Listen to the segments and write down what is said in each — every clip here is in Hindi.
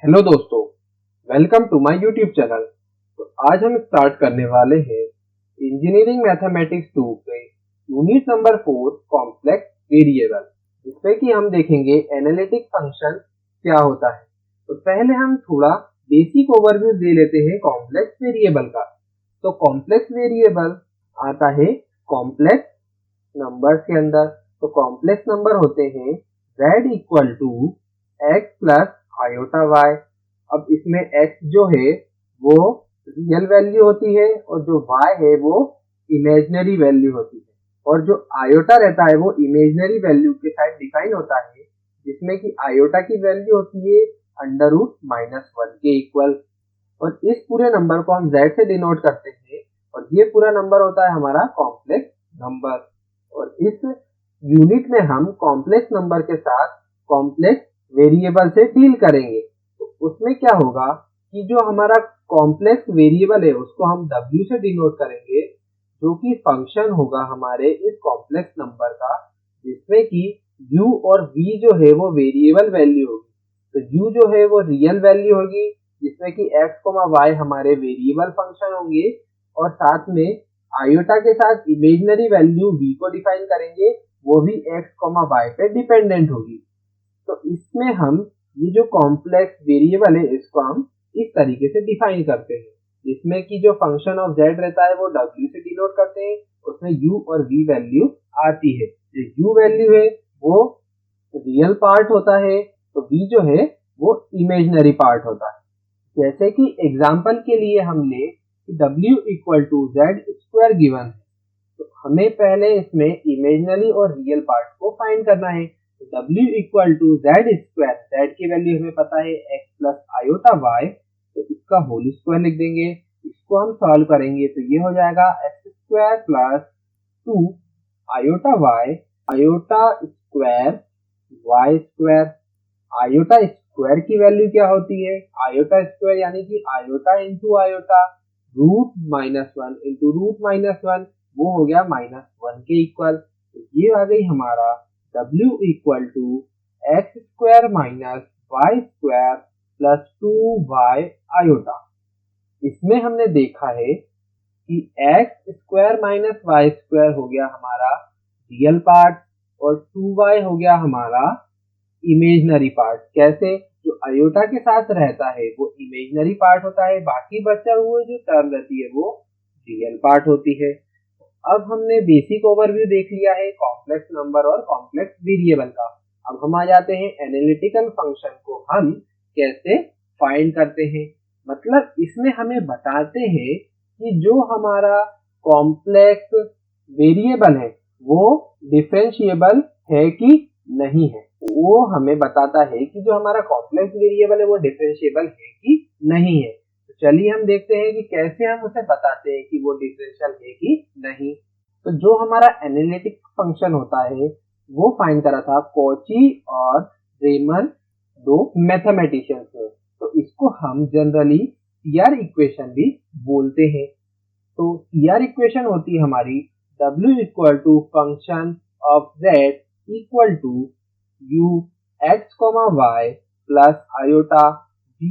हेलो दोस्तों, welcome to my YouTube channel. तो आज हम स्टार्ट करने वाले हैं इंजीनियरिंग मैथमेटिक्स 2 के यूनिट नंबर 4 कॉम्प्लेक्स वेरिएबल, जिसमें कि हम देखेंगे एनालिटिक फंक्शन क्या होता है। तो पहले हम थोड़ा बेसिक ओवरव्यू दे लेते हैं कॉम्प्लेक्स वेरिएबल का। तो कॉम्प्लेक्स वेरिएबल आता है कॉम्प्लेक्स नंबर्स के अंदर। तो कॉम्प्लेक्स नंबर होते हैं z equal to X plus iota Y. अब इसमें x जो है वो रियल वैल्यू होती है और जो y है वो इमेजिनरी वैल्यू होती है, और जो आयोटा रहता है वो इमेजिनरी वैल्यू के साथ डिफाइन होता है, जिसमें कि आयोटा की वैल्यू होती है √-1 के इक्वल। और इस पूरे नंबर को हम z से डिनोट करते हैं और ये पूरा नंबर होता है हमारा कॉम्प्लेक्स नंबर। और इस यूनिट में हम कॉम्प्लेक्स नंबर के साथ कॉम्प्लेक्स वेरिएबल से डील करेंगे। तो उसमें क्या होगा कि जो हमारा कॉम्प्लेक्स वेरिएबल है उसको हम w से डिनोट करेंगे, जो कि फंक्शन होगा हमारे इस कॉम्प्लेक्स नंबर का, जिसमें कि u और v जो है वो वेरिएबल वैल्यू होगी। तो u जो है वो रियल वैल्यू होगी, जिसमें कि x, y हमारे वेरिएबल फंक्शन होंगे, और साथ में आयोटा के साथ इमेजिनरी वैल्यू v को डिफाइन करेंगे, वो भी x, y पे डिपेंडेंट होगी। तो इसमें हम ये जो कॉम्प्लेक्स वेरिएबल है इसको हम इस तरीके से डिफाइन करते हैं, जिसमें कि जो फंक्शन ऑफ z रहता है वो w से डिनोट करते हैं, उसमें u और v वैल्यू आती है। जो u वैल्यू है वो रियल पार्ट होता है, तो v जो है वो इमेजिनरी पार्ट होता है। जैसे कि एग्जाम्पल के लिए हमने w equal to Z square given है, तो हमें पहले इसमें इमेजिनरी और रियल पार्ट को फाइंड करना है। तो w equal to Z square, Z की वैल्यू हमें पता है x प्लस आयोटा y, तो इसका होल स्क्वायर लिख देंगे। इसको हम सॉल्व करेंगे तो ये हो जाएगा x square plus 2 iota square y square. Iota square की वैल्यू क्या होती है? आयोटा स्क्वायर यानी कि आयोटा इंटू आयोटा, √-1 इंटू √-1, वो हो गया -1 के इक्वल। तो ये आ गई हमारा w equal to X square minus Y square plus 2y iota. इसमें हमने देखा है कि X square minus Y square हो गया हमारा रियल पार्ट और 2y हो गया हमारा इमेजिनरी पार्ट। कैसे? जो आयोटा के साथ रहता है वो इमेजिनरी पार्ट होता है, बाकी बचा हुआ जो टर्म रहती है वो रियल पार्ट होती है। अब हमने बेसिक ओवरव्यू देख लिया है कॉम्प्लेक्स नंबर और कॉम्प्लेक्स वेरिएबल का। अब हम आ जाते हैं एनालिटिकल फंक्शन को हम कैसे फाइंड करते हैं। मतलब इसमें हमें बताते हैं कि जो हमारा कॉम्प्लेक्स वेरिएबल है वो डिफरेंशिएबल है कि नहीं है। वो हमें बताता है कि जो हमारा कॉम्प्लेक्स वेरिएबल है वो डिफरेंशिएबल है कि नहीं है। तो चलिए हम देखते हैं कि कैसे हम उसे बताते हैं कि वो डिफरेंशियल है कि नहीं। तो जो हमारा एनालिटिक फंक्शन होता है वो फाइंड करा था कॉची और रेमर, दो मैथमेटिशियंस ने। तो इसको हम जनरली सीआर इक्वेशन भी बोलते हैं। तो सीआर इक्वेशन होती है हमारी w equal to function of z equal to u x, y plus iota v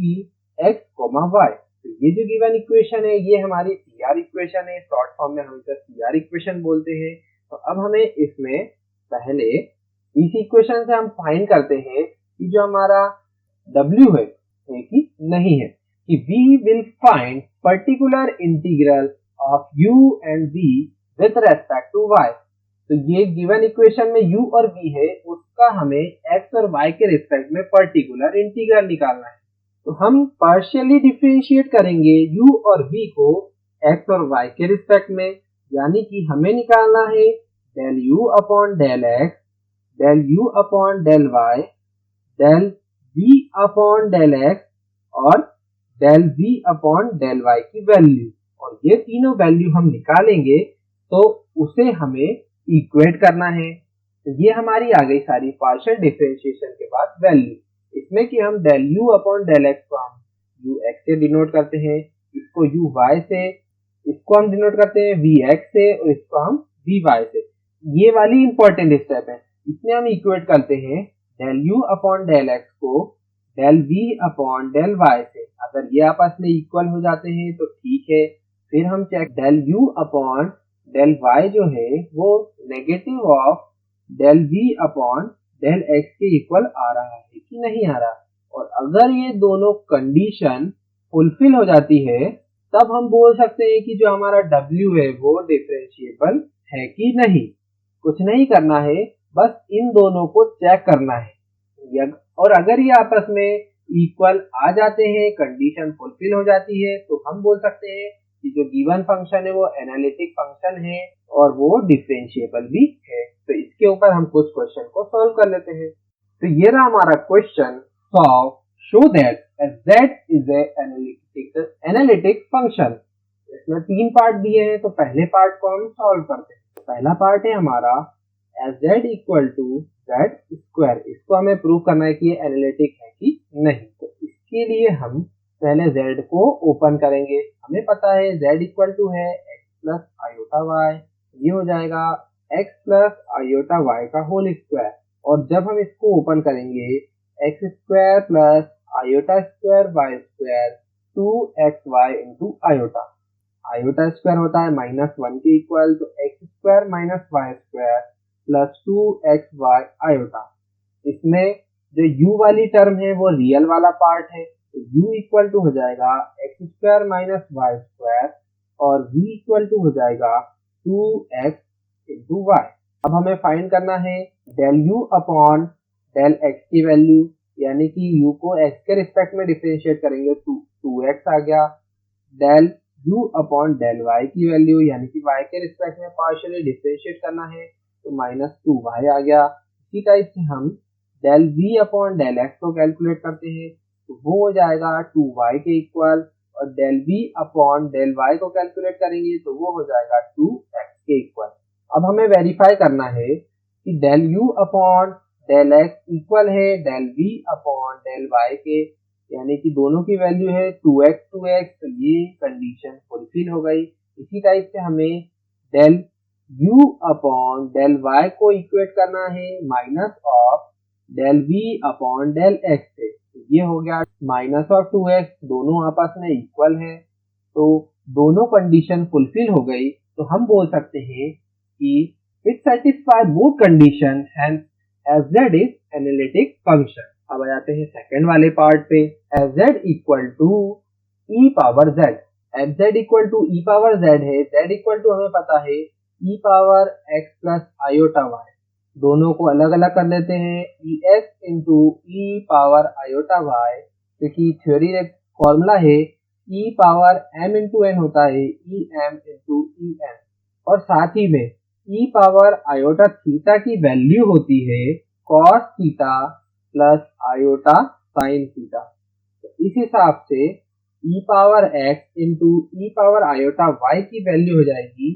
x, y। तो ये जो गिवन इक्वेशन है ये हमारी सीआर इक्वेशन है, शॉर्ट फॉर्म में हम इसे सीआर इक्वेशन बोलते हैं। तो अब हमें इसमें पहले इस इक्वेशन से हम फाइंड करते हैं कि जो हमारा w है कि नहीं है, कि we will find particular integral of u and v with respect to y। तो ये गिवन इक्वेशन में u और v है, उसका हमें x और y के रिस्पेक्ट में पर्टिकुलर इंटीग्रल निकालना है। तो हम पार्शियली डिफरेंशिएट करेंगे u और v को x और y के रिस्पेक्ट में, यानी कि हमें निकालना है del u upon del x, del u upon del y, del v upon del x और del v upon del y की वैल्यू। और ये तीनों वैल्यू हम निकालेंगे तो उसे हमें इक्वेट करना है। तो ये हमारी आ गई सारी पार्शियल डिफरेंशिएशन के बाद वैल्यू। इसमें कि हम del u upon del x को हम ux से डिनोट करते हैं, इसको uy से, इसको हम डिनोट करते हैं vx से और इसको हम vy से। ये वाली इंपॉर्टेंट स्टेप है। इसमें हम इक्वेट करते हैं del u upon del x को del v upon del y से। अगर ये आपस में इक्वल हो जाते हैं तो ठीक है, फिर हम check del u upon del y जो है वो negative of del v upon del x के इक्वल आ रहा है कि नहीं आ रहा। और अगर ये दोनों कंडीशन फुलफिल हो जाती है तब हम बोल सकते हैं कि जो हमारा w है वो डिफरेंशिएबल है कि नहीं। कुछ नहीं करना है, बस इन दोनों को चेक करना है, और अगर ये आपस में इक्वल आ जाते हैं, कंडीशन फुलफिल हो जाती है, तो हम बोल सकते हैं कि जो गिवन फंक्शन है वो एनालिटिक फंक्शन है और वो डिफरेंशिएबल भी है। तो इसके ऊपर हम कुछ क्वेश्चन को सॉल्व कर लेते हैं। तो ये रहा हमारा question, solve show that z is analytic function. इसमें 3 पार्ट दिए हैं, तो पहले पार्ट को हम सॉल्व करते हैं। तो पहला पार्ट है हमारा z equal to z square. इसको हमें प्रूव करना है कि ये एनालिटिक है कि नहीं। तो इसके लिए हम पहले z को ओपन करेंगे। हमें पता है z इक्वल टू है x प्लस आयोटा y, ये हो जाएगा x प्लस आयोटा y का होल स्क्वायर। और जब हम इसको ओपन करेंगे x square plus iota square y square 2xy into iota. Iota square होता है -1 के इक्वल, तो x square minus Y square plus 2xy iota. इसमें जो u वाली टर्म है वो रियल वाला पार्ट है, तो u इक्वल टू हो जाएगा x square minus Y square और v इक्वल टू हो जाएगा 2x इंटू वाई। अब हमें फाइंड करना है del u upon del x की वैल्यू, यानी कि u को x के रिस्पेक्ट में डिफरेंशिएट करेंगे तो 2x आ गया। del u upon del y की वैल्यू, यानी कि y के रिस्पेक्ट में पार्शियली डिफरेंशिएट करना है तो -2y आ गया। इसी टाइप से हम del v upon del x को कैलकुलेट करते हैं तो वो हो जाएगा 2y के इक्वल, और del v upon del y को कैलकुलेट करेंगे तो वो हो जाएगा 2x के इक्वल। अब हमें वेरीफाई करना है कि del u upon del x equal है del v upon del y के, यानी कि दोनों की वैल्यू है 2x, तो ये कंडीशन फुलफिल हो गई। इसी टाइप से हमें del u upon del y को इक्वेट करना है minus of del v upon del x से, तो ये हो गया माइनस ऑफ 2x, दोनों आपस में इक्वल है, तो दोनों कंडीशन फुलफिल हो गई। तो हम बोल सकते हैं कि it satisfy both condition and fz is analytic function. अब आ जाते हैं सेकंड वाले पार्ट पे, fz equal to e power z। fz equal to e power z है, z इक्वल टू हमें पता है e power x plus iota y। दोनों को अलग अलग कर लेते हैं, ex into e power iota y, क्योंकि थ्योरी फॉर्मूला है e power m into n होता है em इंटू en, और साथ ही में e पावर आयोटा थीटा की वैल्यू होती है cos theta plus iota sine theta. तो इस हिसाब से e power x into e power iota y की वैल्यू हो जाएगी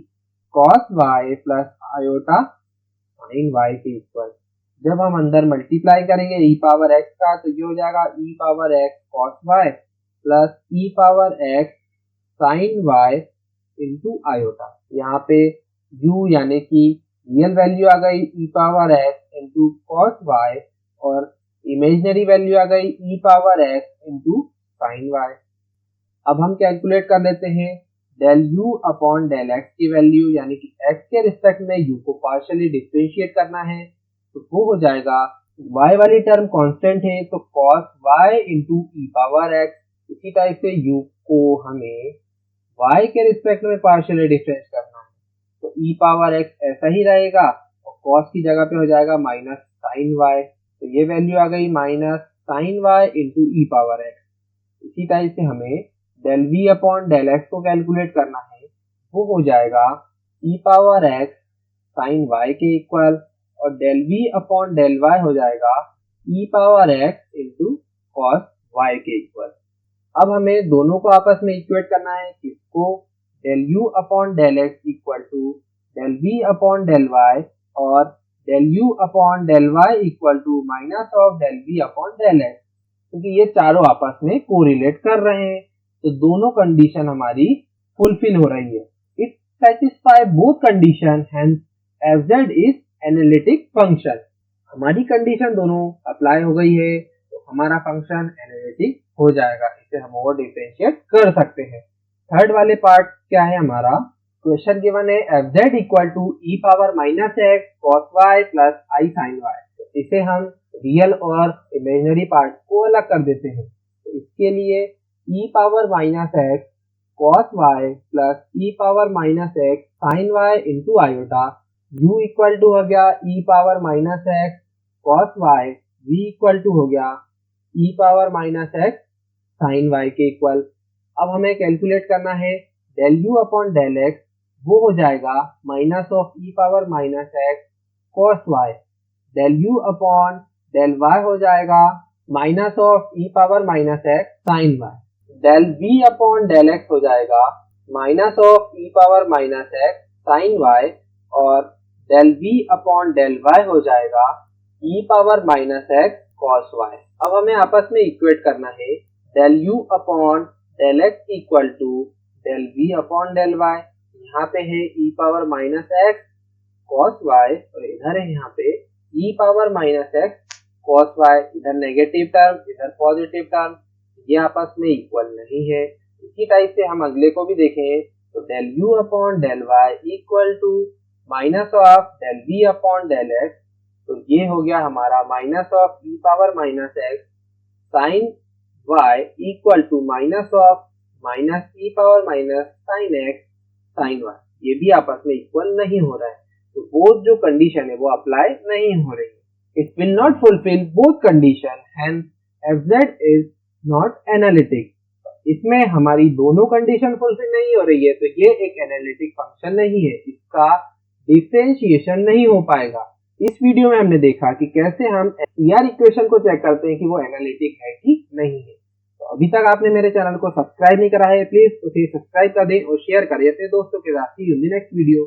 cos y plus iota sine y के इक्वल। जब हम अंदर मल्टीप्लाई करेंगे e पावर x का तो ये हो जाएगा e power x cos y plus e power x sine y into iota. यहाँ पे u यानी कि रियल वैल्यू आ गई e power x into cos y, और इमेजिनरी वैल्यू आ गई e power x into sine y। अब हम कैलकुलेट कर लेते हैं del u upon del x की वैल्यू, यानी कि x के रिस्पेक्ट में u को पार्शियली डिफरेंशिएट करना है, तो वो हो जाएगा y वाली टर्म कांस्टेंट है तो cos y into e power x। इसी टाइप से u को हमें y के रिस्पेक्ट में पार्शियली डिफरेंस करना है, तो e पावर x ऐसा ही रहेगा और cos की जगह पे हो जाएगा माइनस साइन y, तो ये वैल्यू आ गई minus sine y into e power x। इसी टाइप से हमें del v upon del x को कैलकुलेट करना है, वो हो जाएगा e power x sine y के इक्वल, और del v upon del y हो जाएगा e power x into cos y के इक्वल। अब हमें दोनों को आपस में इक्वेट करना है, किसको, del u upon del x equal to del v upon del y, और del u upon del y equal to minus of del v upon del x, क्योंकि ये चारों आपस में कोरिलेट कर रहे हैं तो दोनों कंडीशन हमारी फुलफिल हो रही है। It satisfy both condition hence fz is analytic function. हमारी कंडीशन दोनों अप्लाई हो गई है, तो हमारा फंक्शन एनालिटिक हो जाएगा, इसे हम और डिफरेंशिएट कर सकते हैं। थर्ड वाले पार्ट क्या है हमारा, क्वेश्चन गिवन है fz equal to e power minus X cos Y plus I sine Y. इसे हम रियल और इमेजिनरी पार्ट को अलग कर देते हैं। तो इसके लिए e power minus X cos Y plus e power minus X sine Y into iota, u equal to हो गया e power minus X cos Y, v equal to हो गया e power minus X sine Y के इक्वल। अब हमें कैलकुलेट करना है del u upon del x, वो हो जाएगा minus of e power minus X cos Y, del u upon del y हो जाएगा minus of e power minus X sine Y, del v upon del x हो जाएगा minus of e power minus X sine Y, और del v upon del y हो जाएगा e power minus X cos Y. अब हमें आपस में इक्वेट करना है del u upon del x equal to del v upon del y। यहाँ पे है e power minus X cos Y और इधर है यहाँ पे e power minus X cos Y, इधर नेगेटिव टर्म इधर पॉजिटिव टर्म, ये आपस में इक्वल नहीं है। इसी टाइप से हम अगले को भी देखें तो del u upon del y equal to minus of del v upon del x, तो ये हो गया हमारा minus of e power minus X sine y equal to minus of minus e power minus sine x sine y। ये भी आपस में इक्वल नहीं हो रहा है, तो बोथ जो कंडीशन है वो अप्लाई नहीं हो रही है। It will not fulfil both condition and fz is not analytic. इसमें हमारी दोनों कंडीशन फुलफिल नहीं हो रही है, तो ये एक एनालिटिक फंक्शन नहीं है, इसका डिफरेंशिएशन नहीं हो पाएगा। इस वीडियो में हमने देखा कि कैसे हम ER इक्वेशन को चेक करते हैं कि वो एनालिटिक है कि नहीं है। तो अभी तक आपने मेरे चैनल को सब्सक्राइब नहीं करा है, प्लीज उसे सब्सक्राइब कर दें और शेयर करें अपने दोस्तों के साथ। See you in the next video.